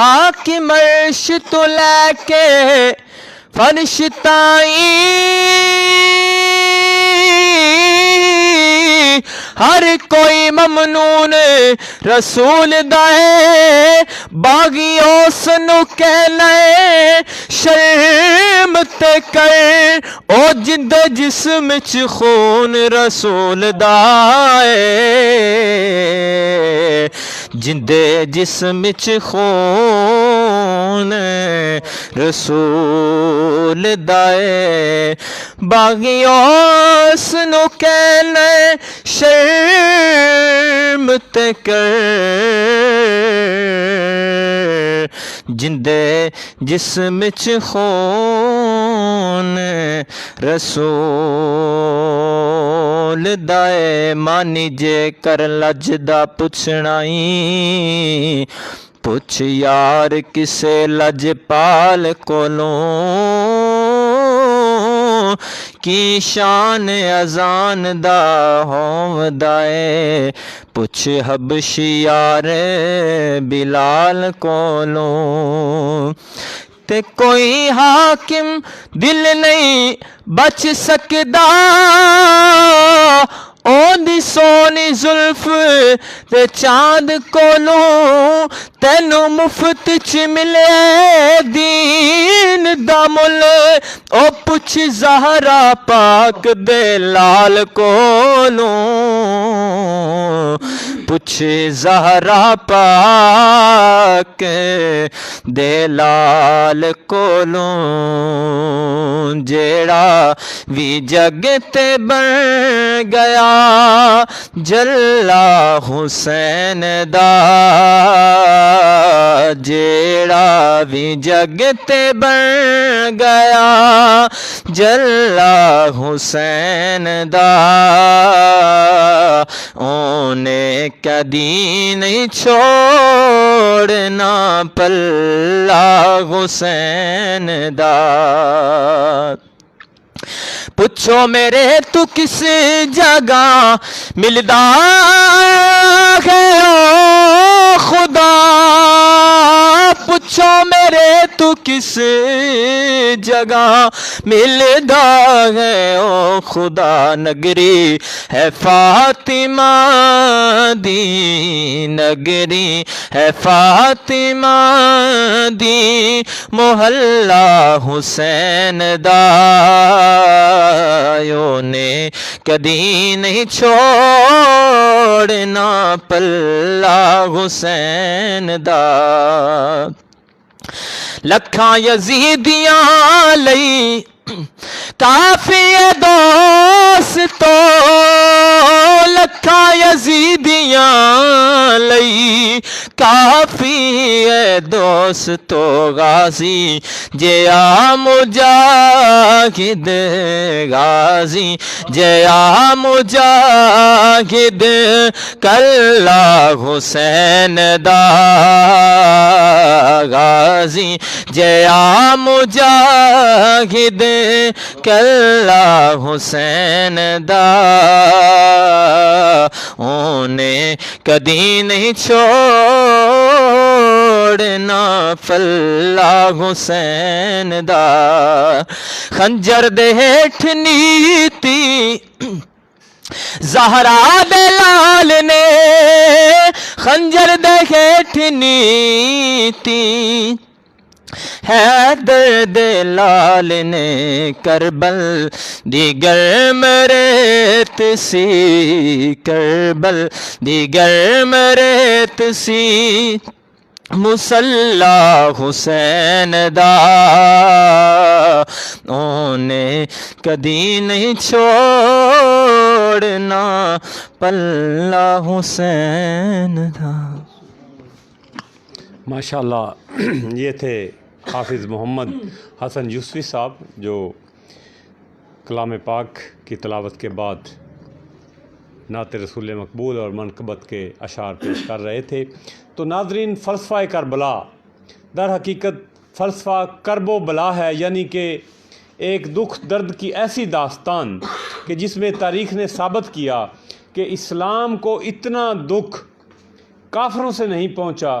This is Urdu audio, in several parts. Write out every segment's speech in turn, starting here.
حاکم عرش تو لے کے فرش تائیں ہر کوئی ممنون رسول دائے باغی اس نو کہنا ہے شرم تے کر او جند جسم چ خون رسول دائے جند جسم چ خون رسول دائے باغی اس نو کہنا ہے شرم تے کر جندے جسم چ خون رسول دائے مانی جے کر لجدا پچھنائی پوچھ یار کسے لج پال کولوں کی شان اذان دا ہوندہ ہے پوچھ حبشی یار بلال کولوں تے کوئی حاکم دل نہیں بچ سکدا او دی سونی زلف تے چاند کولوں تینو مفت چ ملے دین دا مل او پوچھ زہرا پاک دے لال کولوں پوچھ زہرا پاک دے لال کولوں جیڑا وی جگ تے بن گیا جلا حسین دا جیڑا وی جگ تے بن گیا جلا حسین دا اونے کدی نہیں چھوڑنا پلہ حسین دا پوچھو میرے تو کس جگہ ملدا ہے او خدا پوچھو میرے تو کس جگہ ملدا ہے او خدا نگری ہے فاطمہ دی نگری ہے فاطمہ دی محلہ حسین دا نے کدی نہیں چھوڑنا پلہ حسین دا لکھاں یزیدیاں لئی کافی دوستو لکھاں یزیدیاں لئی کافی دوستو غازی جیا مجاہد غازی جیا مجاہد کلا حسین دا غازی جیا مجاہد کلا حسین دا اونے کدی نہیں چھوڑنا پلہ حسین دا خنجر دے ہیٹھ نیتی زہرا دے لال نے خنجر دے ہیٹھ نیتی حیدر دے لال نے کربل دیگر مریت سی کربل دیگر مریت سی مسلح حسین دا اونے کدی نہیں چھوڑنا پلہ حسین دا ماشاءاللہ یہ تھے حافظ محمد حسن یوسفی صاحب جو کلام پاک کی تلاوت کے بعد نعت رسول مقبول اور منقبت کے اشعار پیش کر رہے تھے۔ تو ناظرین، فلسفہ کربلا در حقیقت فلسفہ کرب و بلا ہے، یعنی کہ ایک دکھ درد کی ایسی داستان کہ جس میں تاریخ نے ثابت کیا کہ اسلام کو اتنا دکھ کافروں سے نہیں پہنچا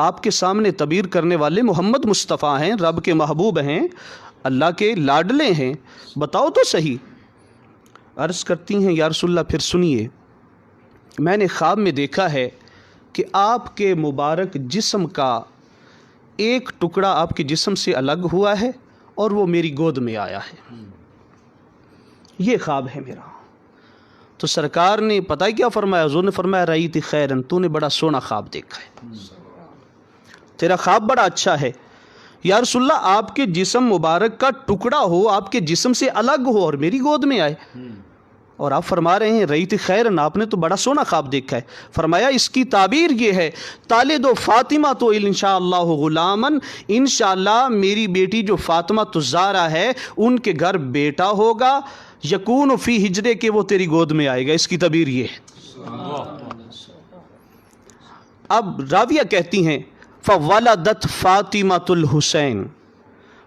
آپ کے سامنے تبیر کرنے والے محمد مصطفیٰ ہیں، رب کے محبوب ہیں، اللہ کے لاڈلے ہیں، بتاؤ تو صحیح۔ عرض کرتی ہیں یا رسول اللہ پھر سنیے، میں نے خواب میں دیکھا ہے کہ آپ کے مبارک جسم کا ایک ٹکڑا آپ کے جسم سے الگ ہوا ہے اور وہ میری گود میں آیا ہے، یہ خواب ہے میرا۔ تو سرکار نے پتہ ہے کیا فرمایا؟ حضور نے فرمایا رأیت خیرن، تو نے بڑا سونا خواب دیکھا ہے، تیرا خواب بڑا اچھا ہے۔ یا رسول اللہ آپ کے جسم مبارک کا ٹکڑا ہو، آپ کے جسم سے الگ ہو اور میری گود میں آئے، اور آپ فرما رہے ہیں رأیت خیرن، آپ نے تو بڑا سونا خواب دیکھا ہے۔ فرمایا اس کی تعبیر یہ ہے، تالد و فاطمہ تو انشاءاللہ غلامن، انشاءاللہ میری بیٹی جو فاطمہ الزہرا ہے ان کے گھر بیٹا ہوگا، یکون فی ہجرے کے، وہ تیری گود میں آئے گا، اس کی تعبیر یہ ہے۔ اب راویہ کہتی ہیں فولدت فاطمۃ الحسین،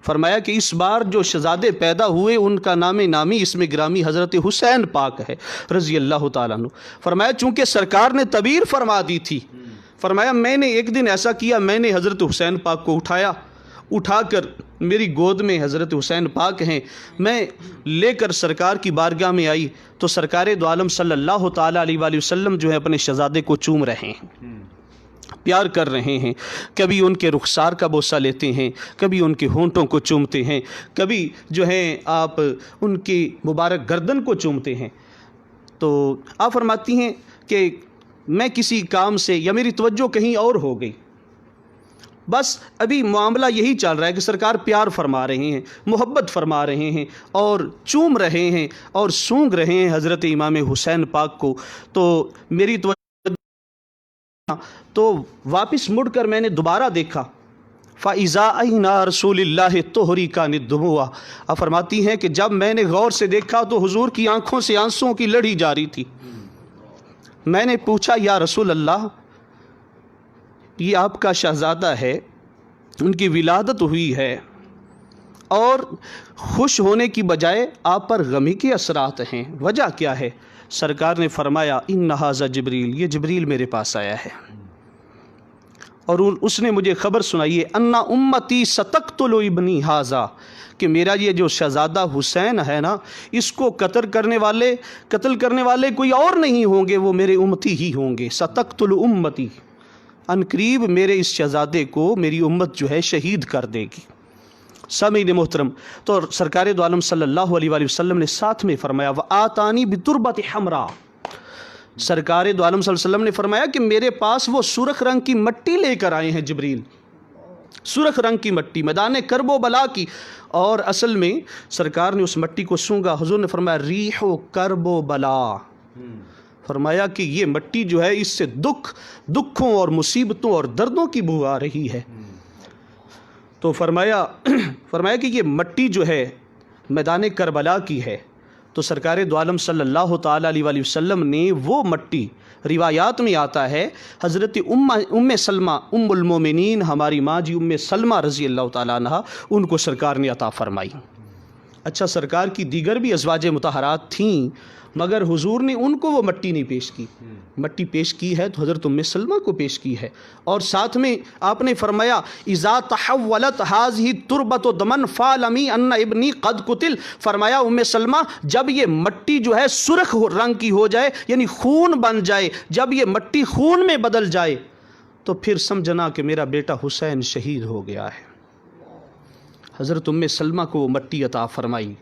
فرمایا کہ اس بار جو شہزادے پیدا ہوئے ان کا نام نامی اس میں گرامی حضرت حسین پاک ہے رضی اللہ تعالیٰ عنہ۔ فرمایا چونکہ سرکار نے تعبیر فرما دی تھی، فرمایا میں نے ایک دن ایسا کیا، میں نے حضرت حسین پاک کو اٹھا کر میری گود میں حضرت حسین پاک ہیں، میں لے کر سرکار کی بارگاہ میں آئی تو سرکار دو عالم صلی اللہ تعالیٰ علیہ وآلہ وسلم جو ہے اپنے شہزادے کو چوم رہے ہیں، پیار کر رہے ہیں، کبھی ان کے رخسار کا بوسہ لیتے ہیں، کبھی ان کے ہونٹوں کو چومتے ہیں، کبھی جو ہے آپ ان کی مبارک گردن کو چومتے ہیں۔ تو آپ فرماتی ہیں کہ میں کسی کام سے یا میری توجہ کہیں اور ہو گئی، بس ابھی معاملہ یہی چل رہا ہے کہ سرکار پیار فرما رہے ہیں، محبت فرما رہے ہیں اور چوم رہے ہیں اور سونگ رہے ہیں حضرت امام حسین پاک کو، تو میری توجہ تو واپس مڑ کر میں نے دوبارہ دیکھا، فَإِذَا أَيْنَا رسول اللہ تُحْرِقَ كَانِ الدُّمُوعَ، آپ فرماتی ہیں کہ جب میں نے غور سے دیکھا تو حضور کی آنکھوں سے آنسوں کی لڑی جاری تھی۔ میں نے پوچھا یا رسول اللہ یہ آپ کا شہزادہ ہے، ان کی ولادت ہوئی ہے اور خوش ہونے کی بجائے آپ پر غمی کے اثرات ہیں، وجہ کیا ہے؟ سرکار نے فرمایا ان ھذا جبریل، یہ جبریل میرے پاس آیا ہے اور اس نے مجھے خبر سنائی ہے ان امتی ستقتل ابنی ھذا، کہ میرا یہ جو شہزادہ حسین ہے نا، اس کو قتل کرنے والے کوئی اور نہیں ہوں گے، وہ میرے امتی ہی ہوں گے۔ ستقتل امتی، ان قریب میرے اس شہزادے کو میری امت جو ہے شہید کر دے گی۔ سامعین محترم، تو سرکار دو عالم صلی اللہ علیہ وآلہ وسلم نے ساتھ میں فرمایا وآتانی بتربۃ حمراء، سرکار دو عالم صلی اللہ علیہ وسلم نے فرمایا کہ میرے پاس وہ سرخ رنگ کی مٹی لے کر آئے ہیں جبریل، سرخ رنگ کی مٹی میدان کرب و بلا کی، اور اصل میں سرکار نے اس مٹی کو سونگا، حضور نے فرمایا ریح و کرب و بلا، فرمایا کہ یہ مٹی جو ہے اس سے دکھوں اور مصیبتوں اور دردوں کی بو آ رہی ہے۔ تو فرمایا کہ یہ مٹی جو ہے میدان کربلا کی ہے، تو سرکار دو عالم صلی اللہ تعالیٰ علیہ وآلہ وسلم نے وہ مٹی، روایات میں آتا ہے حضرت ام سلمہ ام المومنین ہماری ماں جی ام سلمہ رضی اللہ تعالیٰ عنہ، ان کو سرکار نے عطا فرمائی۔ اچھا، سرکار کی دیگر بھی ازواج مطہرات تھیں مگر حضور نے ان کو وہ مٹی نہیں پیش کی، مٹی پیش کی ہے تو حضرت ام سلمہ کو پیش کی ہے، اور ساتھ میں آپ نے فرمایا اذا تحولت هذه التربۃ دما فاعلمی ان ابنی قد قتل، فرمایا ام سلمہ جب یہ مٹی جو ہے سرخ رنگ کی ہو جائے یعنی خون بن جائے، جب یہ مٹی خون میں بدل جائے تو پھر سمجھنا کہ میرا بیٹا حسین شہید ہو گیا ہے۔ حضرت ام سلمہ کو وہ مٹی عطا فرمائی۔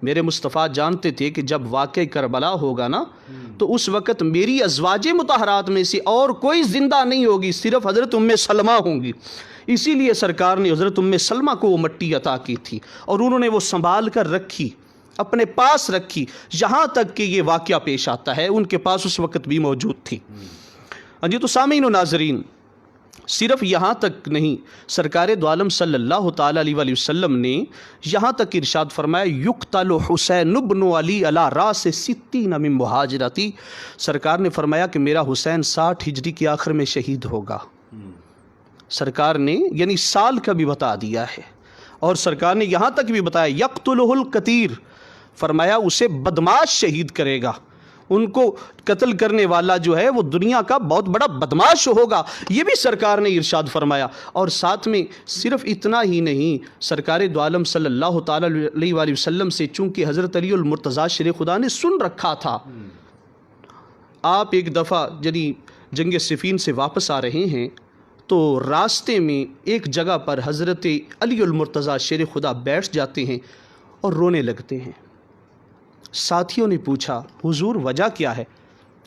میرے مصطفیٰ جانتے تھے کہ جب واقع کربلا ہوگا نا تو اس وقت میری ازواج مطہرات میں سے اور کوئی زندہ نہیں ہوگی، صرف حضرت ام سلمہ ہوں گی، اسی لیے سرکار نے حضرت ام سلمہ کو وہ مٹی عطا کی تھی اور انہوں نے وہ سنبھال کر رکھی، اپنے پاس رکھی، یہاں تک کہ یہ واقعہ پیش آتا ہے، ان کے پاس اس وقت بھی موجود تھی۔ جی تو سامعین و ناظرین، صرف یہاں تک نہیں، سرکار دو عالم صلی اللہ تعالیٰ علیہ وآلہ وسلم نے یہاں تک ارشاد فرمایا یقتل حسین ابن علی علی راس 60 من مہاجرتی، سرکار نے فرمایا کہ میرا حسین 60 ہجری کے آخر میں شہید ہوگا۔ سرکار نے یعنی سال کا بھی بتا دیا ہے، اور سرکار نے یہاں تک بھی بتایا یقتلہ القتیر، فرمایا اسے بدماش شہید کرے گا، ان کو قتل کرنے والا جو ہے وہ دنیا کا بہت بڑا بدماش ہوگا، یہ بھی سرکار نے ارشاد فرمایا۔ اور ساتھ میں صرف اتنا ہی نہیں، سرکار دو عالم صلی اللہ تعالیٰ علیہ وآلہ وسلم سے چونکہ حضرت علی المرتضیٰ شیر خدا نے سن رکھا تھا، آپ ایک دفعہ جنگ صفین سے واپس آ رہے ہیں تو راستے میں ایک جگہ پر حضرت علی المرتضیٰ شیر خدا بیٹھ جاتے ہیں اور رونے لگتے ہیں۔ ساتھیوں نے پوچھا حضور وجہ کیا ہے؟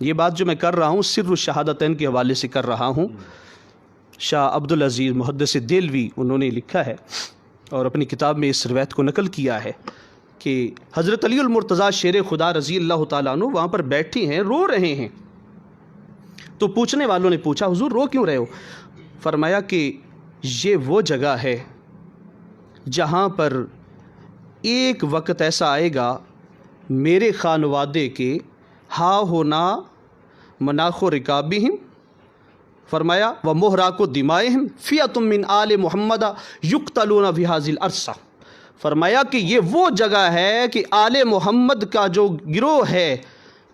یہ بات جو میں کر رہا ہوں سر الشہادتین کے حوالے سے کر رہا ہوں۔ شاہ عبدالعزیز محدث دہلوی انہوں نے لکھا ہے اور اپنی کتاب میں اس روایت کو نقل کیا ہے کہ حضرت علی المرتضیٰ شیر خدا رضی اللہ تعالیٰ عنہ وہاں پر بیٹھے ہیں، رو رہے ہیں۔ تو پوچھنے والوں نے پوچھا حضور رو کیوں رہے ہو؟ فرمایا کہ یہ وہ جگہ ہے جہاں پر ایک وقت ایسا آئے گا میرے خانوادے کے ہا ہونا مناخ و رکابہم، فرمایا و محراق و دمائہم فیۃ من آل محمد یقتلون فی ھذہ الارض، فرمایا کہ یہ وہ جگہ ہے کہ آل محمد کا جو گروہ ہے،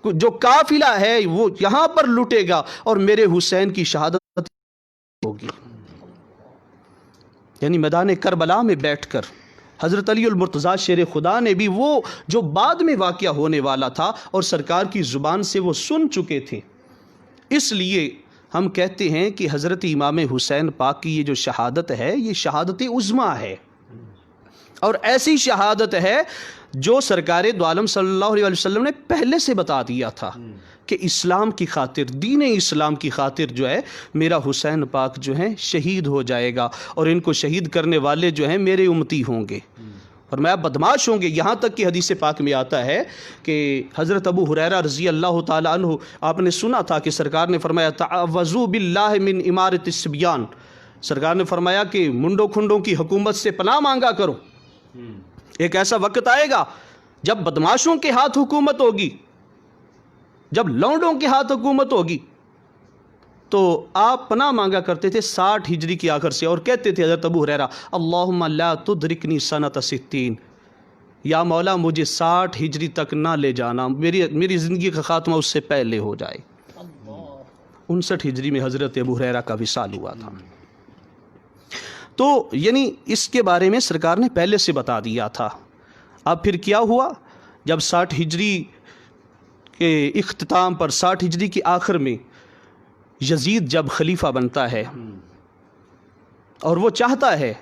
جو قافلہ ہے، وہ یہاں پر لٹے گا اور میرے حسین کی شہادت ہوگی۔ یعنی میدان کربلا میں بیٹھ کر حضرت علی المرتضیٰ شیر خدا نے بھی وہ جو بعد میں واقعہ ہونے والا تھا اور سرکار کی زبان سے وہ سن چکے تھے۔ اس لیے ہم کہتے ہیں کہ حضرت امام حسین پاک کی یہ جو شہادت ہے یہ شہادت عظمیٰ ہے، اور ایسی شہادت ہے جو سرکار دو عالم صلی اللہ علیہ وسلم نے پہلے سے بتا دیا تھا کہ اسلام کی خاطر، دین اسلام کی خاطر جو ہے میرا حسین پاک جو ہے شہید ہو جائے گا، اور ان کو شہید کرنے والے جو ہیں میرے امتی ہوں گے اور میں بدماش ہوں گے۔ یہاں تک کہ حدیث پاک میں آتا ہے کہ حضرت ابو ہریرہ رضی اللہ تعالیٰ عنہ آپ نے سنا تھا کہ سرکار نے فرمایا تعوذوا باللہ من امارت الصبیان، سرکار نے فرمایا کہ منڈوں کھنڈوں کی حکومت سے پناہ مانگا کرو۔ ایک ایسا وقت آئے گا جب بدماشوں کے ہاتھ حکومت ہوگی، جب لونڈوں کے ہاتھ حکومت ہوگی، تو آپ پناہ مانگا کرتے تھے 60 ہجری کی آخر سے، اور کہتے تھے حضرت ابو ہریرہ اللہم لا تدرکنی سنۃ 60، یا مولا مجھے 60 ہجری تک نہ لے جانا، میری زندگی کا خاتمہ اس سے پہلے ہو جائے۔ 59 ہجری میں حضرت ابو ہریرہ کا وصال ہوا تھا۔ تو یعنی اس کے بارے میں سرکار نے پہلے سے بتا دیا تھا۔ اب پھر کیا ہوا؟ جب 60 ہجری کے اختتام پر، 60 ہجری کی آخر میں یزید جب خلیفہ بنتا ہے اور وہ چاہتا ہے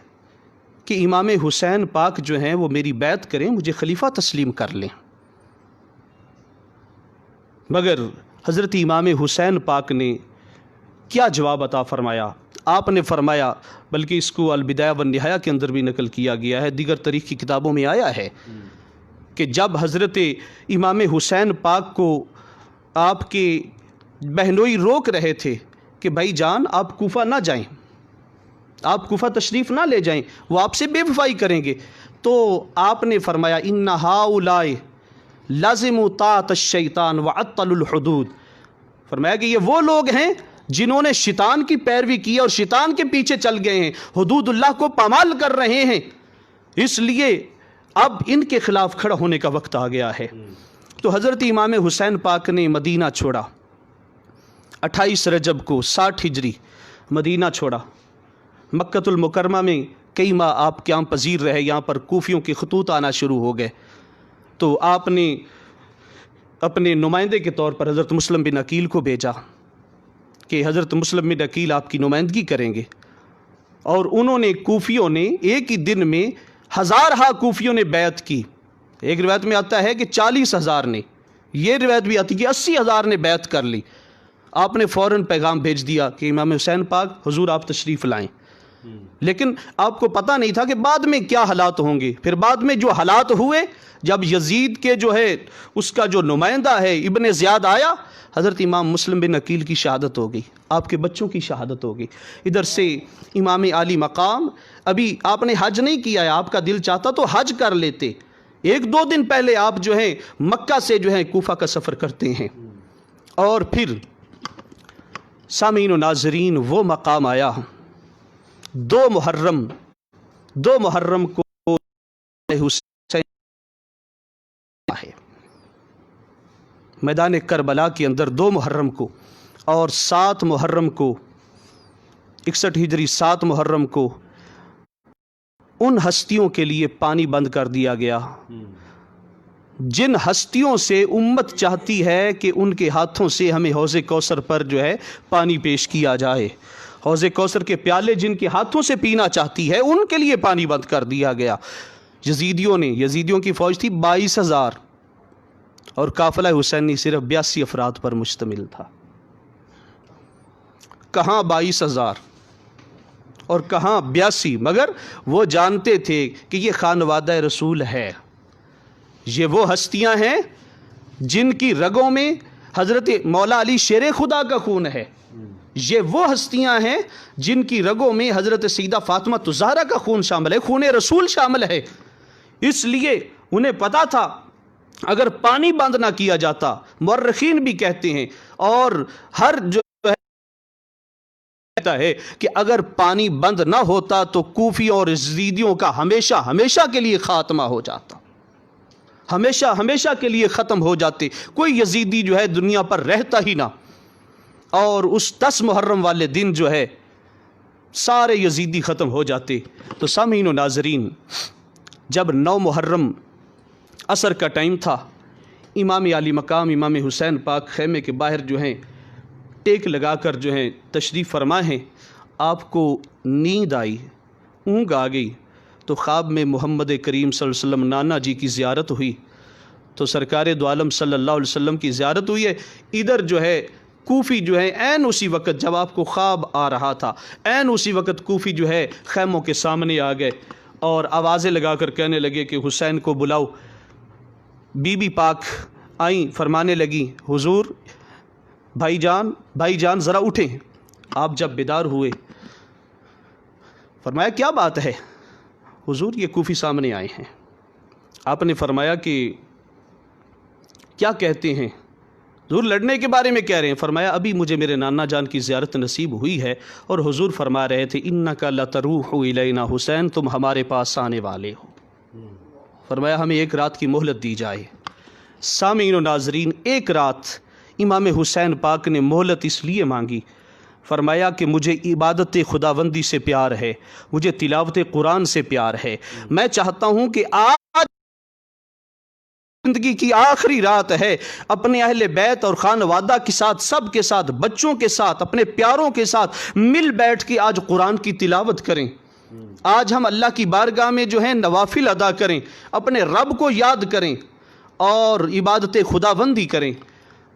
کہ امام حسین پاک جو ہیں وہ میری بیعت کریں، مجھے خلیفہ تسلیم کر لیں، مگر حضرت امام حسین پاک نے کیا جواب عطا فرمایا؟ آپ نے فرمایا، بلکہ اس کو البدایہ والنہایہ کے اندر بھی نقل کیا گیا ہے، دیگر تاریخ کی کتابوں میں آیا ہے کہ جب حضرت امام حسین پاک کو آپ کے بہنوئی روک رہے تھے کہ بھائی جان آپ کوفہ نہ جائیں، آپ کوفہ تشریف نہ لے جائیں، وہ آپ سے بے وفائی کریں گے، تو آپ نے فرمایا ان ہؤلاء لازموا طاعۃ الشیطان وعطلوا الحدود، فرمایا کہ یہ وہ لوگ ہیں جنہوں نے شیطان کی پیروی کی اور شیطان کے پیچھے چل گئے ہیں، حدود اللہ کو پامال کر رہے ہیں، اس لیے اب ان کے خلاف کھڑا ہونے کا وقت آ گیا ہے۔ تو حضرت امام حسین پاک نے مدینہ چھوڑا، 28 رجب کو 60 ہجری مدینہ چھوڑا، مکۃ المکرمہ میں کئی ماہ آپ قیام پذیر رہے، یہاں پر کوفیوں کے خطوط آنا شروع ہو گئے، تو آپ نے اپنے نمائندے کے طور پر حضرت مسلم بن عقیل کو بھیجا کہ حضرت مسلم بن عقیل آپ کی نمائندگی کریں گے، اور انہوں نے کوفیوں نے ایک ہی دن میں 1000 کوفیوں نے بیعت کی۔ ایک روایت میں آتا ہے کہ 40,000 نے، یہ روایت بھی آتی ہے کہ 80,000 نے بیعت کر لی۔ آپ نے فوراً پیغام بھیج دیا کہ امام حسین پاک حضور آپ تشریف لائیں، لیکن آپ کو پتہ نہیں تھا کہ بعد میں کیا حالات ہوں گے۔ پھر بعد میں جو حالات ہوئے، جب یزید کے جو ہے اس کا جو نمائندہ ہے ابن زیاد آیا، حضرت امام مسلم بن عقیل کی شہادت ہو گئی، آپ کے بچوں کی شہادت ہو گئی۔ ادھر سے امام عالی مقام، ابھی آپ نے حج نہیں کیا ہے، آپ کا دل چاہتا تو حج کر لیتے، 1-2 دن پہلے آپ جو ہیں مکہ سے جو ہے کوفہ کا سفر کرتے ہیں، اور پھر سامعین و ناظرین وہ مقام آیا 2 محرم کو حسین ہے، میدان کربلا کے اندر 2 محرم کو اور 7 محرم کو 61 ہجری 7 محرم کو ان ہستیوں کے لیے پانی بند کر دیا گیا جن ہستیوں سے امت چاہتی ہے کہ ان کے ہاتھوں سے ہمیں حوض کوثر پر جو ہے پانی پیش کیا جائے. حوض کوثر کے پیالے جن کے ہاتھوں سے پینا چاہتی ہے ان کے لیے پانی بند کر دیا گیا. یزیدیوں کی فوج تھی 22,000 اور قافلہ حسینی صرف 82 افراد پر مشتمل تھا. کہاں 22,000 اور کہاں 82؟ مگر وہ جانتے تھے کہ یہ خانوادہ رسول ہے. یہ وہ ہستیاں ہیں جن کی رگوں میں حضرت مولا علی شیر خدا کا خون ہے. یہ وہ ہستیاں ہیں جن کی رگوں میں حضرت سیدہ فاطمہ الزہرا کا خون شامل ہے، خون رسول شامل ہے. اس لیے انہیں پتا تھا اگر پانی بند نہ کیا جاتا، مورخین بھی کہتے ہیں اور ہر جو کہتا ہے کہ اگر پانی بند نہ ہوتا تو کوفیوں اور یزیدیوں کا ہمیشہ کے لیے خاتمہ ہو جاتا، ہمیشہ کے لیے ختم ہو جاتے. کوئی یزیدی جو ہے دنیا پر رہتا ہی نہ. اور اس 10 محرم والے دن جو ہے سارے یزیدی ختم ہو جاتے. تو سامعین و ناظرین، جب 9 محرم عصر کا ٹائم تھا، امام علی مقام امام حسین پاک خیمے کے باہر جو ہیں ٹیک لگا کر جو ہیں تشریف فرما ہیں. آپ کو نیند آئی، اونگ آ گئی تو خواب میں محمد کریم صلی اللہ علیہ وسلم نانا جی کی زیارت ہوئی. تو سرکار دو عالم صلی اللہ علیہ وسلم کی زیارت ہوئی ہے. ادھر جو ہے کوفی جو ہے عین اسی وقت جب آپ کو خواب آ رہا تھا، عین اسی وقت کوفی جو ہے خیموں کے سامنے آ گئے اور آوازیں لگا کر کہنے لگے کہ حسین کو بلاؤ. بی بی پاک آئیں، فرمانے لگی حضور بھائی جان ذرا اٹھیں. آپ جب بیدار ہوئے فرمایا کیا بات ہے؟ حضور یہ کوفی سامنے آئے ہیں. آپ نے فرمایا کہ کیا کہتے ہیں؟ حضور لڑنے کے بارے میں کہہ رہے ہیں. فرمایا ابھی مجھے میرے نانا جان کی زیارت نصیب ہوئی ہے اور حضور فرما رہے تھے انک لتروح الینا حسین، تم ہمارے پاس آنے والے ہو. فرمایا ہمیں 1 رات کی مہلت دی جائے. سامعین و ناظرین، 1 رات امام حسین پاک نے مہلت اس لیے مانگی. فرمایا کہ مجھے عبادت خداوندی سے پیار ہے، مجھے تلاوت قرآن سے پیار ہے. میں چاہتا ہوں کہ آج زندگی کی آخری رات ہے، اپنے اہل بیت اور خانوادہ کے ساتھ، سب کے ساتھ، بچوں کے ساتھ، اپنے پیاروں کے ساتھ مل بیٹھ کے آج قرآن کی تلاوت کریں. آج ہم اللہ کی بارگاہ میں جو ہے نوافل ادا کریں، اپنے رب کو یاد کریں اور عبادت خداوندی کریں.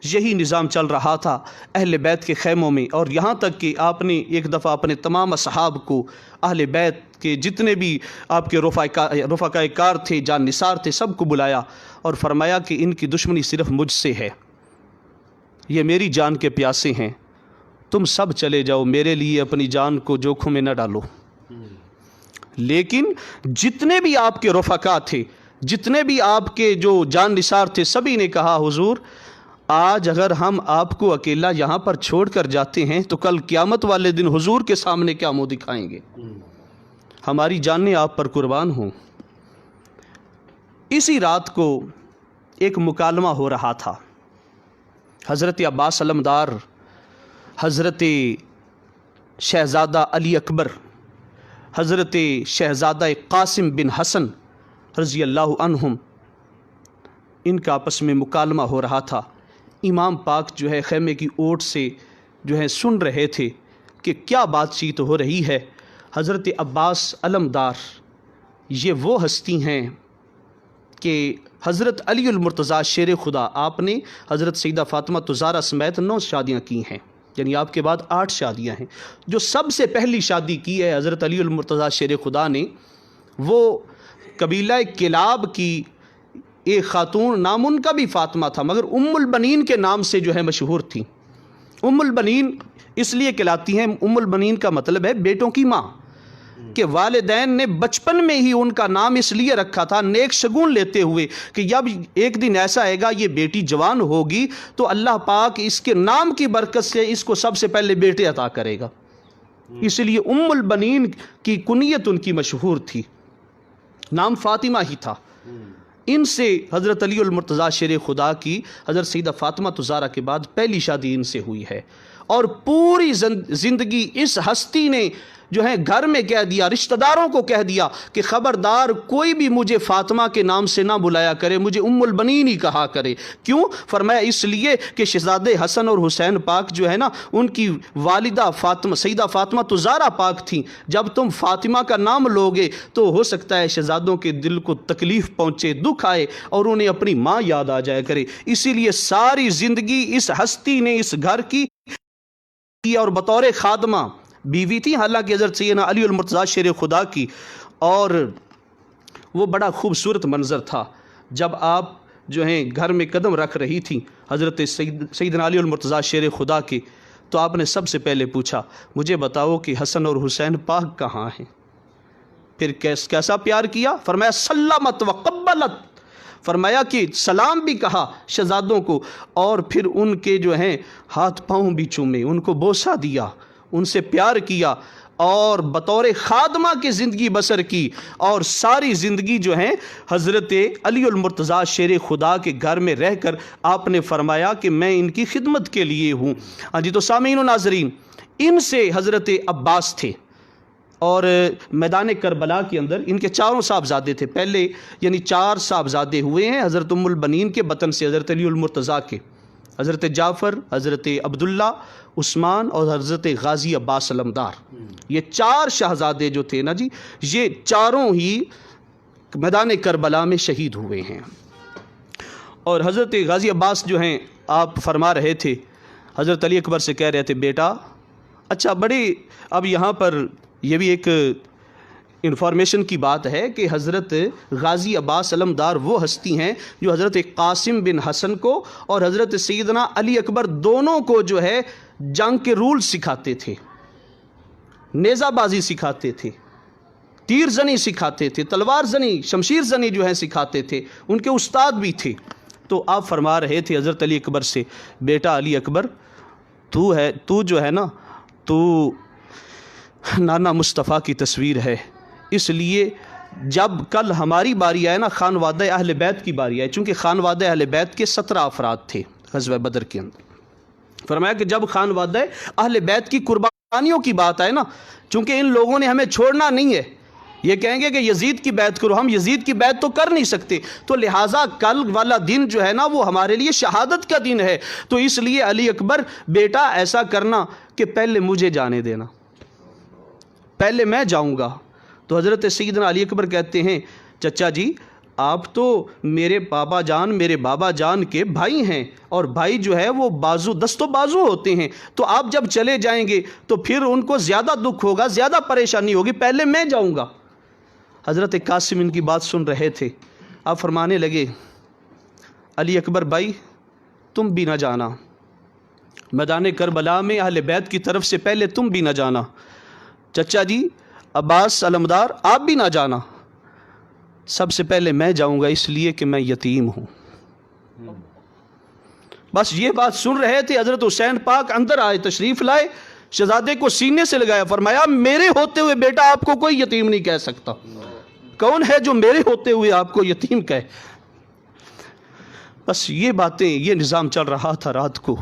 یہی نظام چل رہا تھا اہل بیت کے خیموں میں. اور یہاں تک کہ آپ نے ایک دفعہ اپنے تمام اصحاب کو، اہل بیت کے جتنے بھی آپ کے رفقاء کار تھے، جان نثار تھے، سب کو بلایا اور فرمایا کہ ان کی دشمنی صرف مجھ سے ہے، یہ میری جان کے پیاسے ہیں، تم سب چلے جاؤ، میرے لیے اپنی جان کو جوکھوں میں نہ ڈالو. لیکن جتنے بھی آپ کے رفقاء تھے، جتنے بھی آپ کے جو جان نثار تھے، سبھی نے کہا حضور آج اگر ہم آپ کو اکیلا یہاں پر چھوڑ کر جاتے ہیں تو کل قیامت والے دن حضور کے سامنے کیا منہ دکھائیں گے؟ ہماری جانیں آپ پر قربان ہوں. اسی رات کو ایک مکالمہ ہو رہا تھا. حضرت عباس علمدار، حضرت شہزادہ علی اکبر، حضرت شہزادہ قاسم بن حسن رضی اللہ عنہم، ان کا آپس میں مکالمہ ہو رہا تھا. امام پاک جو ہے خیمے کی اوٹ سے جو ہے سن رہے تھے کہ کیا بات چیت ہو رہی ہے. حضرت عباس علمدار یہ وہ ہستی ہیں کہ حضرت علی المرتضیٰ شیر خدا، آپ نے حضرت سیدہ فاطمہ الزہرا سمیت 9 شادیاں کی ہیں، یعنی آپ کے بعد 8 شادیاں ہیں. جو سب سے پہلی شادی کی ہے حضرت علی المرتضیٰ شیر خدا نے، وہ قبیلہ کلاب کی ایک خاتون، نام ان کا بھی فاطمہ تھا مگر ام البنین کے نام سے جو ہے مشہور تھی. ام البنین اس لیے کہلاتی ہیں، ام البنین کا مطلب ہے بیٹوں کی ماں، کہ والدین نے بچپن میں ہی ان کا نام اس لیے رکھا تھا نیک شگون لیتے ہوئے کہ جب ایک دن ایسا آئے گا یہ بیٹی جوان ہوگی تو اللہ پاک اس کے نام کی برکت سے اس کو سب سے پہلے بیٹے عطا کرے گا. اس لیے ام البنین کی کنیت ان کی مشہور تھی، نام فاطمہ ہی تھا. ان سے حضرت علی المرتضیٰ شیر خدا کی حضرت سیدہ فاطمہ الزہرا کے بعد پہلی شادی ان سے ہوئی ہے، اور پوری زندگی اس ہستی نے جو ہے گھر میں کہہ دیا، رشتہ داروں کو کہہ دیا کہ خبردار کوئی بھی مجھے فاطمہ کے نام سے نہ بلایا کرے، مجھے ام البنین ہی کہا کرے۔ کیوں؟ فرمایا اس لیے کہ شہزادے حسن اور حسین پاک جو ہے نا، ان کی والدہ فاطمہ سیدہ فاطمہ الزہرا پاک تھیں، جب تم فاطمہ کا نام لوگے تو ہو سکتا ہے شہزادوں کے دل کو تکلیف پہنچے، دکھ آئے، اور انہیں اپنی ماں یاد آ جایا کرے۔ اسی لیے ساری زندگی اس ہستی نے اس گھر کی، اور بطور خادمہ بیوی تھی حالانکہ حضرت سیدنا علی المرتضیٰ شیر خدا کی، اور وہ بڑا خوبصورت منظر تھا جب آپ جو ہیں گھر میں قدم رکھ رہی تھیں حضرت سیدنا علی المرتضیٰ شیر خدا کے، تو آپ نے سب سے پہلے پوچھا مجھے بتاؤ کہ حسن اور حسین پاک کہاں ہیں؟ پھر کیسا پیار کیا؟ فرمایا سلمت و قبلت، فرمایا کہ سلام بھی کہا شہزادوں کو، اور پھر ان کے جو ہیں ہاتھ پاؤں بھی چومے، ان کو بوسہ دیا، ان سے پیار کیا، اور بطور خادمہ کی زندگی بسر کی، اور ساری زندگی جو ہے حضرت علی المرتضیٰ شیر خدا کے گھر میں رہ کر آپ نے فرمایا کہ میں ان کی خدمت کے لیے ہوں۔ ہاں جی، تو سامعین و ناظرین، ان سے حضرت عباس تھے، اور میدان کربلا کے اندر ان کے چاروں صاحبزادے تھے، پہلے یعنی 4 صاحبزادے ہوئے ہیں حضرت ام البنین کے بطن سے، حضرت علی المرتضیٰ کے، حضرت جعفر، حضرت عبداللہ، عثمان اور حضرت غازی عباس علمدار۔ یہ 4 شہزادے جو تھے نا جی، یہ چاروں ہی میدان کربلا میں شہید ہوئے ہیں۔ اور حضرت غازی عباس جو ہیں، آپ فرما رہے تھے، حضرت علی اکبر سے کہہ رہے تھے بیٹا، اچھا بڑی اب یہاں پر یہ بھی ایک انفارمیشن کی بات ہے کہ حضرت غازی عباس علمدار وہ ہستی ہیں جو حضرت قاسم بن حسن کو اور حضرت سیدنا علی اکبر دونوں کو جو ہے جنگ کے رول سکھاتے تھے، نیزہ بازی سکھاتے تھے، تیر زنی سکھاتے تھے، تلوار زنی، شمشیر زنی جو ہے سکھاتے تھے، ان کے استاد بھی تھے۔ تو آپ فرما رہے تھے حضرت علی اکبر سے بیٹا علی اکبر، تو جو ہے نا، تو نانا مصطفیٰ کی تصویر ہے، اس لیے جب کل ہماری باری آئے نا، خانوادہ اہل بیت کی باری آئے، چونکہ خانوادہ اہل بیت کے 17 افراد تھے غزوہ بدر کے اندر، فرمایا کہ جب خانوادہ اہل بیت کی قربانیوں کی بات آئے نا، چونکہ ان لوگوں نے ہمیں چھوڑنا نہیں ہے، یہ کہیں گے کہ یزید کی بیعت کرو، ہم یزید کی بیعت تو کر نہیں سکتے، تو لہٰذا کل والا دن جو ہے نا وہ ہمارے لیے شہادت کا دن ہے، تو اس لیے علی اکبر بیٹا ایسا کرنا کہ پہلے مجھے جانے دینا، پہلے میں جاؤں گا۔ تو حضرت سیدنا علی اکبر کہتے ہیں چچا جی آپ تو میرے بابا جان کے بھائی ہیں، اور بھائی جو ہے وہ دست و بازو ہوتے ہیں، تو آپ جب چلے جائیں گے تو پھر ان کو زیادہ دکھ ہوگا، زیادہ پریشانی ہوگی، پہلے میں جاؤں گا۔ حضرت قاسم ان کی بات سن رہے تھے، آپ فرمانے لگے علی اکبر بھائی تم بھی نہ جانا، میدان کربلا میں اہل بیت کی طرف سے پہلے تم بھی نہ جانا، چچا جی عباس علمدار آپ بھی نہ جانا، سب سے پہلے میں جاؤں گا اس لیے کہ میں یتیم ہوں۔ بس یہ بات سن رہے تھے، حضرت حسین پاک اندر آئے، تشریف لائے، شہزادے کو سینے سے لگایا، فرمایا میرے ہوتے ہوئے بیٹا آپ کو کوئی یتیم نہیں کہہ سکتا، کون ہے جو میرے ہوتے ہوئے آپ کو یتیم کہے؟ بس یہ باتیں، یہ نظام چل رہا تھا۔ رات کو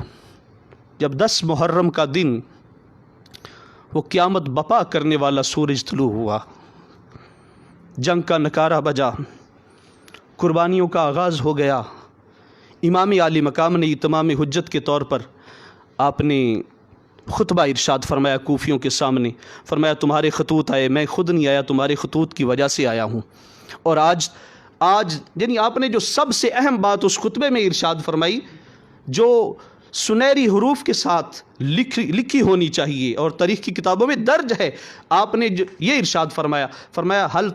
جب 10 محرم کا دن وہ قیامت بپا کرنے والا سورج طلوع ہوا، جنگ کا نکارہ بجا، قربانیوں کا آغاز ہو گیا، امام عالی مقام نے اتمام حجت کے طور پر آپ نے خطبہ ارشاد فرمایا کوفیوں کے سامنے، فرمایا تمہارے خطوط آئے، میں خود نہیں آیا، تمہارے خطوط کی وجہ سے آیا ہوں، اور آج یعنی آپ نے جو سب سے اہم بات اس خطبے میں ارشاد فرمائی، جو سنہری حروف کے ساتھ لکھی ہونی چاہیے اور تاریخ کی کتابوں میں درج ہے، آپ نے یہ ارشاد فرمایا حل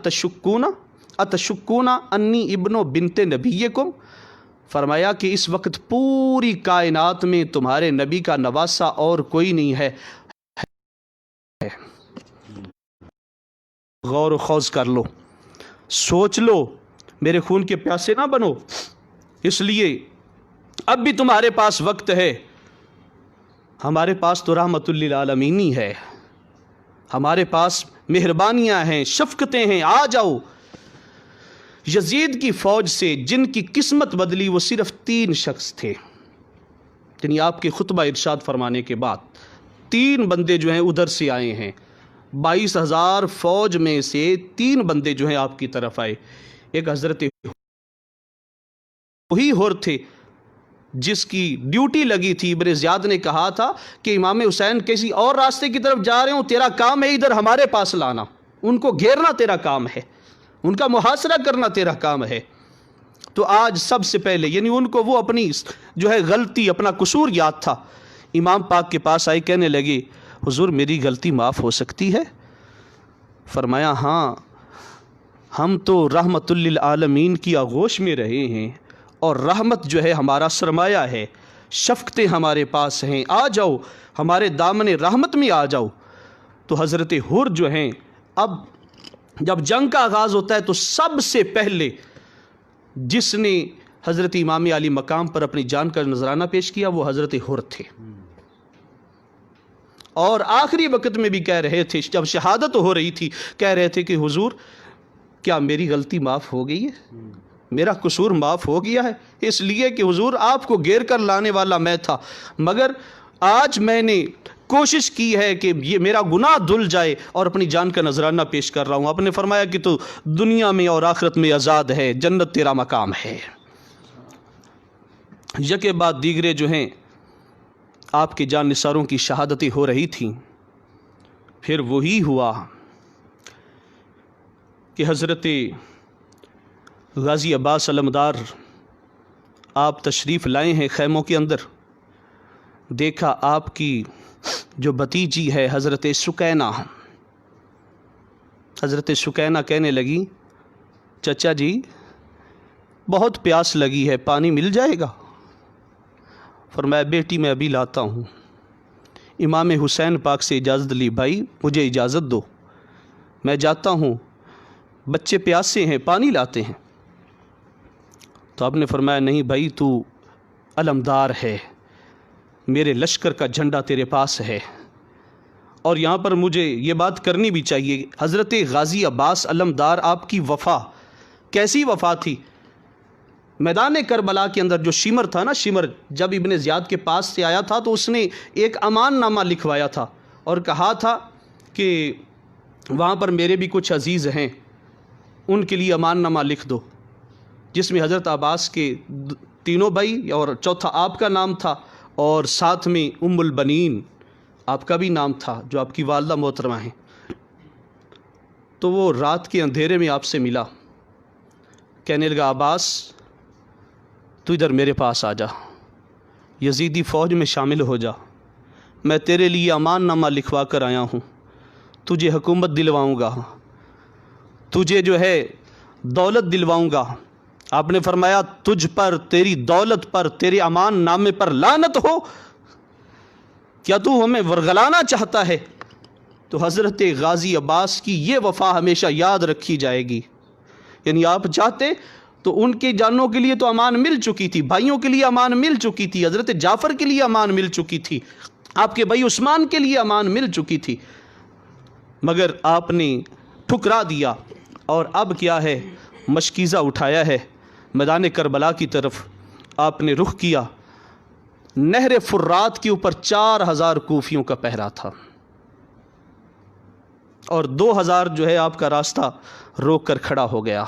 اتشکون انی ابن بنت نبیکم، فرمایا کہ اس وقت پوری کائنات میں تمہارے نبی کا نواسہ اور کوئی نہیں ہے، غور و خوض کر لو، سوچ لو، میرے خون کے پیاسے نہ بنو، اس لیے اب بھی تمہارے پاس وقت ہے، ہمارے پاس تو رحمت للعالمین ہی ہے، ہمارے پاس مہربانیاں ہیں، شفقتیں ہیں، آ جاؤ۔ یزید کی فوج سے جن کی قسمت بدلی وہ صرف 3 شخص تھے. یعنی آپ کے خطبہ ارشاد فرمانے کے بعد 3 بندے جو ہیں ادھر سے آئے ہیں. 22,000 فوج میں سے 3 بندے جو ہیں آپ کی طرف آئے. ایک حضرت وہی ہور تھے جس کی ڈیوٹی لگی تھی. ابن زیاد نے کہا تھا کہ امام حسین کسی اور راستے کی طرف جا رہے ہوں، تیرا کام ہے ادھر ہمارے پاس لانا، ان کو گھیرنا تیرا کام ہے، ان کا محاصرہ کرنا تیرا کام ہے. تو آج سب سے پہلے یعنی ان کو وہ اپنی جو ہے غلطی، اپنا قصور یاد تھا. امام پاک کے پاس آئے، کہنے لگے حضور میری غلطی معاف ہو سکتی ہے؟ فرمایا ہاں، ہم تو رحمت للعالمین کی آغوش میں رہے ہیں اور رحمت جو ہے ہمارا سرمایہ ہے، شفقتیں ہمارے پاس ہیں، آ جاؤ ہمارے دامن رحمت میں آ جاؤ. تو حضرت حر جو ہیں، اب جب جنگ کا آغاز ہوتا ہے تو سب سے پہلے جس نے حضرت امام علی مقام پر اپنی جان کا نذرانہ پیش کیا وہ حضرت حر تھے. اور آخری وقت میں بھی کہہ رہے تھے، جب شہادت ہو رہی تھی، کہہ رہے تھے کہ حضور کیا میری غلطی معاف ہو گئی ہے؟ میرا قصور معاف ہو گیا ہے؟ اس لیے کہ حضور آپ کو گھیر کر لانے والا میں تھا، مگر آج میں نے کوشش کی ہے کہ یہ میرا گناہ دھل جائے اور اپنی جان کا نذرانہ پیش کر رہا ہوں. آپ نے فرمایا کہ تو دنیا میں اور آخرت میں آزاد ہے، جنت تیرا مقام ہے. یکے بعد دیگرے جو ہیں آپ کے جان نثاروں کی شہادتیں ہو رہی تھیں. پھر وہی ہوا کہ حضرت غازی عباس علمدار آپ تشریف لائے ہیں خیموں کے اندر. دیکھا آپ کی جو بھتیجی ہے حضرت سکینہ، حضرت سکینہ کہنے لگی چچا جی بہت پیاس لگی ہے، پانی مل جائے گا؟ فرمایا بیٹی میں ابھی لاتا ہوں. امام حسین پاک سے اجازت لی، بھائی مجھے اجازت دو، میں جاتا ہوں، بچے پیاسے ہیں، پانی لاتے ہیں. تو آپ نے فرمایا نہیں بھائی، تو علمدار ہے، میرے لشکر کا جھنڈا تیرے پاس ہے. اور یہاں پر مجھے یہ بات کرنی بھی چاہیے، حضرت غازی عباس علمدار آپ کی وفا کیسی وفا تھی. میدان کربلا کے اندر جو شمر تھا نا، شمر جب ابن زیاد کے پاس سے آیا تھا تو اس نے ایک امان نامہ لکھوایا تھا اور کہا تھا کہ وہاں پر میرے بھی کچھ عزیز ہیں، ان کے لیے امان نامہ لکھ دو، جس میں حضرت عباس کے 3 بھائی اور چوتھا آپ کا نام تھا، اور ساتھ میں ام البنین آپ کا بھی نام تھا جو آپ کی والدہ محترمہ ہیں. تو وہ رات کے اندھیرے میں آپ سے ملا، کہنے لگا عباس تو ادھر میرے پاس آ جا، یزیدی فوج میں شامل ہو جا، میں تیرے لیے امان نامہ لکھوا کر آیا ہوں، تجھے حکومت دلواؤں گا، تجھے جو ہے دولت دلواؤں گا. آپ نے فرمایا تجھ پر، تیری دولت پر، تیرے امان نامے پر لعنت ہو، کیا تو ہمیں ورگلانا چاہتا ہے؟ تو حضرت غازی عباس کی یہ وفا ہمیشہ یاد رکھی جائے گی. یعنی آپ چاہتے تو ان کے جانوں کے لیے تو امان مل چکی تھی، بھائیوں کے لیے امان مل چکی تھی، حضرت جعفر کے لیے امان مل چکی تھی، آپ کے بھائی عثمان کے لیے امان مل چکی تھی، مگر آپ نے ٹھکرا دیا. اور اب کیا ہے، مشکیزہ اٹھایا ہے، میدان کربلا کی طرف آپ نے رخ کیا. نہر فرات کے اوپر 4000 کوفیوں کا پہرا تھا اور 2000 جو ہے آپ کا راستہ روک کر کھڑا ہو گیا.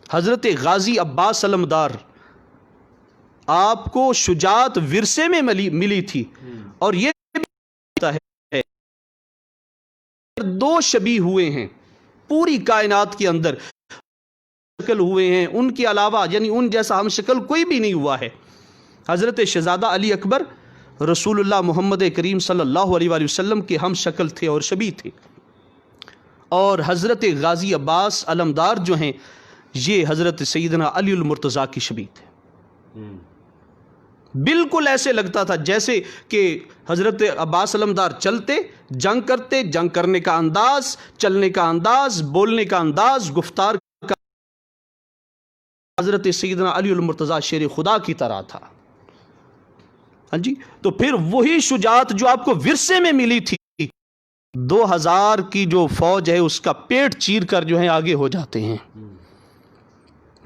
حضرت غازی عباس علمدار آپ کو شجاعت ورثے میں ملی تھی. اور یہ بھی ہے 2 شبیہ ہوئے ہیں پوری کائنات کے اندر، شکل ہوئے ہیں، ان کے علاوہ یعنی ان جیسا ہم شکل کوئی بھی نہیں ہوا ہے. حضرت شہزادہ علی اکبر رسول اللہ محمد کریم صلی اللہ علیہ وآلہ وسلم کے ہم شکل تھے اور شبیہ تھے، اور حضرت غازی عباس علمدار جو ہیں یہ حضرت سیدنا علی المرتضیٰ کی شبیہ تھے. بالکل ایسے لگتا تھا جیسے کہ حضرت عباس علمدار چلتے، جنگ کرتے، جنگ کرنے کا انداز، چلنے کا انداز، بولنے کا انداز، گفتار کا حضرت سیدنا علی المرتضیٰ شیر خدا کی طرح تھا. ہاں جی، تو پھر وہی شجاعت جو آپ کو ورثے میں ملی تھی، 2000 کی جو فوج ہے اس کا پیٹ چیر کر جو ہے آگے ہو جاتے ہیں.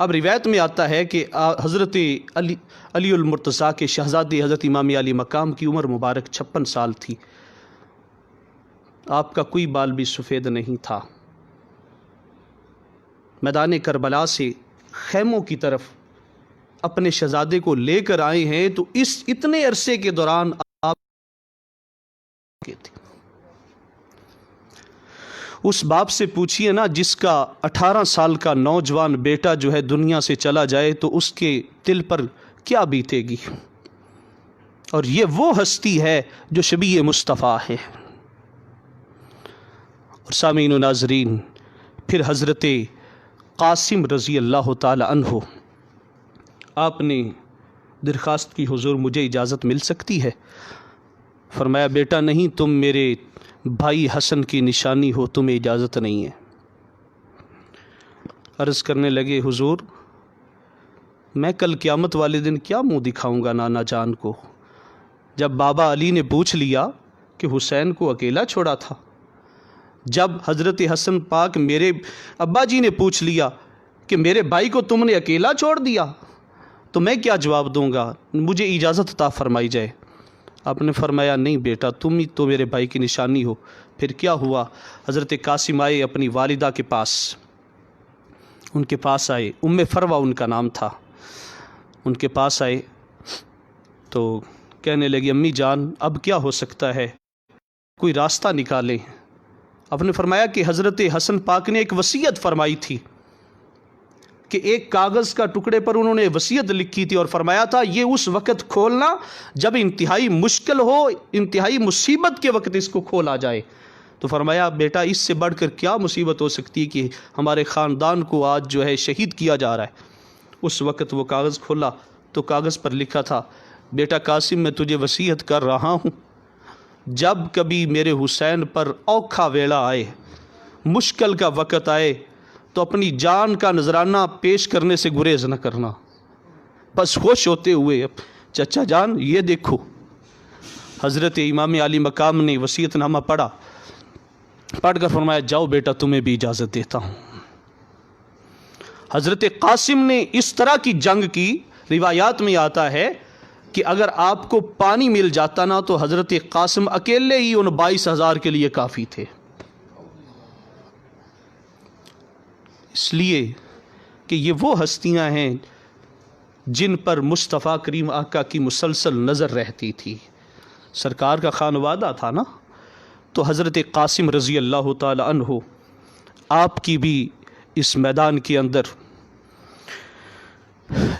اب روایت میں آتا ہے کہ حضرت علی المرتضیٰ کے شہزادے حضرت امام علی مقام کی عمر مبارک 56 سال تھی. آپ کا کوئی بال بھی سفید نہیں تھا. میدان کربلا سے خیموں کی طرف اپنے شہزادے کو لے کر آئے ہیں تو اس اتنے عرصے کے دوران آپ تھے. اس باپ سے پوچھئے نا جس کا 18 سال کا نوجوان بیٹا جو ہے دنیا سے چلا جائے تو اس کے دل پر کیا بیتے گی. اور یہ وہ ہستی ہے جو شبیہ مصطفیٰ ہے. اور سامعین و ناظرین، پھر حضرت قاسم رضی اللہ تعالی عنہ، آپ نے درخواست کی حضور مجھے اجازت مل سکتی ہے؟ فرمایا بیٹا نہیں، تم میرے بھائی حسن کی نشانی ہو، تمہیں اجازت نہیں ہے. عرض کرنے لگے حضور میں کل قیامت والے دن کیا منہ دکھاؤں گا نانا جان کو؟ جب بابا علی نے پوچھ لیا کہ حسین کو اکیلا چھوڑا تھا، جب حضرت حسن پاک میرے ابا جی نے پوچھ لیا کہ میرے بھائی کو تم نے اکیلا چھوڑ دیا، تو میں کیا جواب دوں گا؟ مجھے اجازت عطا فرمائی جائے. آپ نے فرمایا نہیں بیٹا، تم ہی تو میرے بھائی کی نشانی ہو. پھر کیا ہوا؟ حضرت قاسم آئے اپنی والدہ کے پاس، ان کے پاس آئے، ام فروہ ان کا نام تھا. ان کے پاس آئے تو کہنے لگی امی جان اب کیا ہو سکتا ہے، کوئی راستہ نکالیں. آپ نے فرمایا کہ حضرت حسن پاک نے ایک وصیت فرمائی تھی کہ ایک کاغذ کا ٹکڑے پر انہوں نے وصیت لکھی تھی اور فرمایا تھا یہ اس وقت کھولنا جب انتہائی مشکل ہو، انتہائی مصیبت کے وقت اس کو کھولا جائے. تو فرمایا بیٹا اس سے بڑھ کر کیا مصیبت ہو سکتی ہے کہ ہمارے خاندان کو آج جو ہے شہید کیا جا رہا ہے. اس وقت وہ کاغذ کھولا تو کاغذ پر لکھا تھا بیٹا قاسم میں تجھے وصیت کر رہا ہوں، جب کبھی میرے حسین پر اوکھا ویلا آئے، مشکل کا وقت آئے تو اپنی جان کا نذرانہ پیش کرنے سے گریز نہ کرنا، بس خوش ہوتے ہوئے چچا جان یہ دیکھو. حضرت امام علی مقام نے وصیت نامہ پڑھا، پڑھ کر فرمایا جاؤ بیٹا تمہیں بھی اجازت دیتا ہوں. حضرت قاسم نے اس طرح کی جنگ کی، روایات میں آتا ہے کہ اگر آپ کو پانی مل جاتا نا تو حضرت قاسم اکیلے ہی ان 22,000 کے لیے کافی تھے. اس لیے کہ یہ وہ ہستیاں ہیں جن پر مصطفیٰ کریم آقا کی مسلسل نظر رہتی تھی. سرکار کا خانوادہ تھا نا، تو حضرت قاسم رضی اللہ تعالی عنہ آپ کی بھی اس میدان کے اندر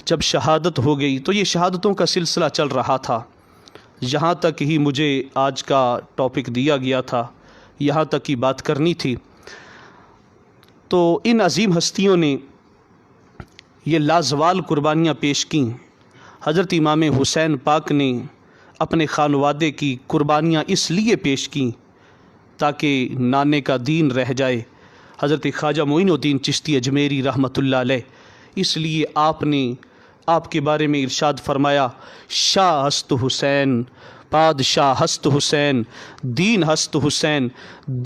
جب شہادت ہو گئی تو یہ شہادتوں کا سلسلہ چل رہا تھا. یہاں تک ہی مجھے آج کا ٹاپک دیا گیا تھا، یہاں تک ہی بات کرنی تھی. تو ان عظیم ہستیوں نے یہ لازوال قربانیاں پیش کیں. حضرت امام حسین پاک نے اپنے خانوادے کی قربانیاں اس لیے پیش کیں تاکہ نانے کا دین رہ جائے. حضرت خواجہ معین الدین چشتی اجمیری رحمۃ اللہ علیہ، اس لیے آپ نے آپ کے بارے میں ارشاد فرمایا شاہ ہست حسین، بادشاہ ہست حسین، دین ہست حسین،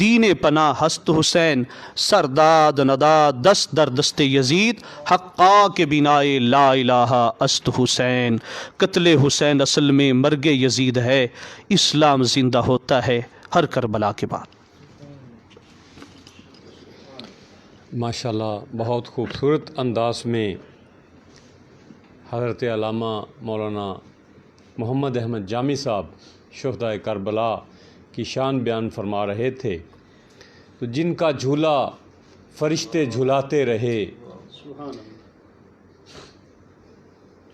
دین پناہ ہست حسین، سرداد نداد دست در دست یزید، حقا کے بنائے لا الہ است حسین. قتل حسین اصل میں مرگ یزید ہے، اسلام زندہ ہوتا ہے ہر کربلا کے بعد. ماشاءاللہ بہت خوبصورت انداز میں حضرت علامہ مولانا محمد احمد جامی صاحب شہدائے کربلا کی شان بیان فرما رہے تھے. تو جن کا جھولا فرشتے جھلاتے رہے،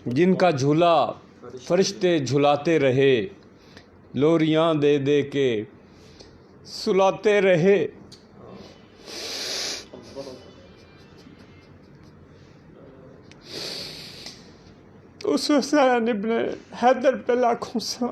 جن کا جھولا فرشتے جھلاتے رہے، لوریاں دے دے کے سلاتے رہے، اس حسین ابن حیدر پہ لاکھوں سلام.